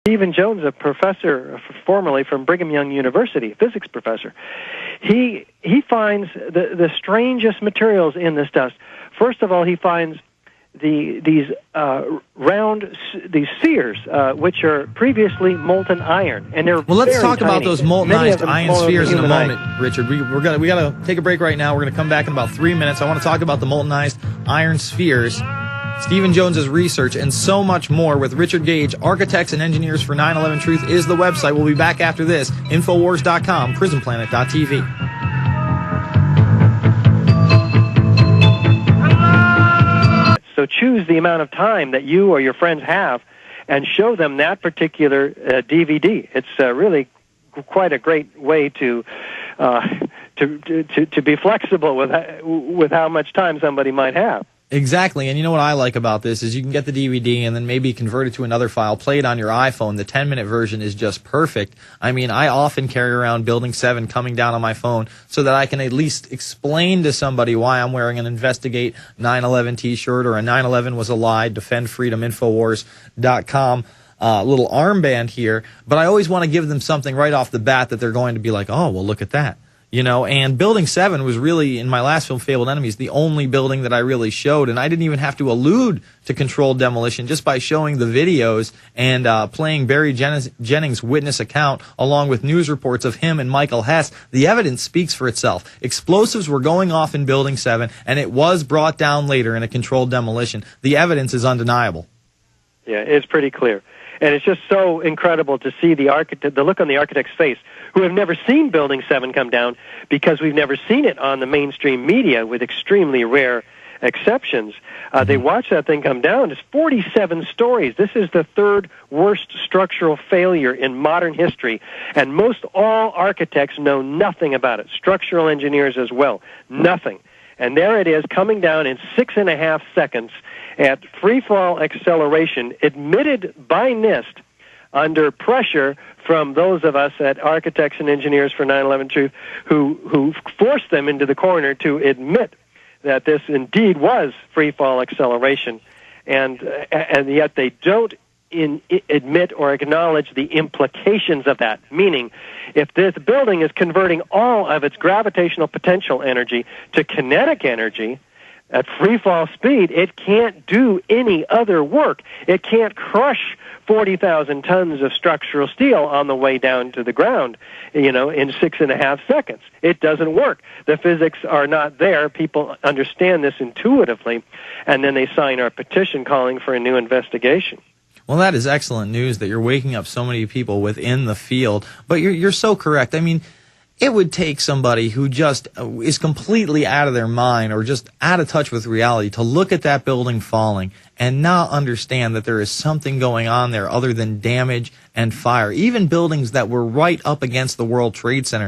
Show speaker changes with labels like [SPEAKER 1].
[SPEAKER 1] Stephen Jones, a professor formerly from Brigham Young University, physics professor, he finds the strangest materials in this dust. First of all, he finds these spheres, which are previously molten iron, and they're
[SPEAKER 2] well. Let's talk
[SPEAKER 1] tiny.
[SPEAKER 2] about those moltenized iron spheres in a moment, Richard. We gotta take a break right now. We're gonna come back in about 3 minutes. I want to talk about the moltenized iron spheres, Stephen Jones's research, and so much more with Richard Gage. Architects and Engineers for 9/11 Truth is the website. We'll be back after this. Infowars.com, PrisonPlanet.tv.
[SPEAKER 1] So choose the amount of time that you or your friends have and show them that particular DVD. It's really quite a great way to be flexible with how much time somebody might have.
[SPEAKER 2] Exactly, and you know what I like about this is you can get the DVD and then maybe convert it to another file, play it on your iPhone. The 10-minute version is just perfect. I mean, I often carry around Building 7 coming down on my phone so that I can at least explain to somebody why I'm wearing an Investigate 9/11 t-shirt or a 9/11 was a lie, Defend Freedom, Infowars.com little armband here. But I always want to give them something right off the bat that they're going to be like, oh, well, look at that. You know, and Building 7 was really, in my last film, Fabled Enemies, the only building that I really showed, and I didn't even have to allude to controlled demolition just by showing the videos and playing Barry Jennings' witness account along with news reports of him and Michael Hess. The evidence speaks for itself. Explosives were going off in Building 7, and it was brought down later in a controlled demolition. The evidence is undeniable.
[SPEAKER 1] Yeah, it's pretty clear. And it's just so incredible to see the look on the architect's face, who have never seen Building 7 come down because we've never seen it on the mainstream media, with extremely rare exceptions. They watch that thing come down. It's 47 stories. This is the third worst structural failure in modern history, and most all architects know nothing about it. Structural engineers as well, nothing. And there it is, coming down in 6.5 seconds at free-fall acceleration, admitted by NIST under pressure from those of us at Architects and Engineers for 9/11 Truth who forced them into the corner to admit that this indeed was free-fall acceleration. And yet they don't admit or acknowledge the implications of that, meaning if this building is converting all of its gravitational potential energy to kinetic energy at free fall speed, it can't do any other work. It can't crush 40,000 tons of structural steel on the way down to the ground, in 6.5 seconds. It doesn't work. The physics are not there. People understand this intuitively, and then they sign our petition calling for a new investigation.
[SPEAKER 2] Well, that is excellent news that you're waking up so many people within the field. But you're so correct. I mean, it would take somebody who just is completely out of their mind or just out of touch with reality to look at that building falling and not understand that there is something going on there other than damage and fire. Even buildings that were right up against the World Trade Center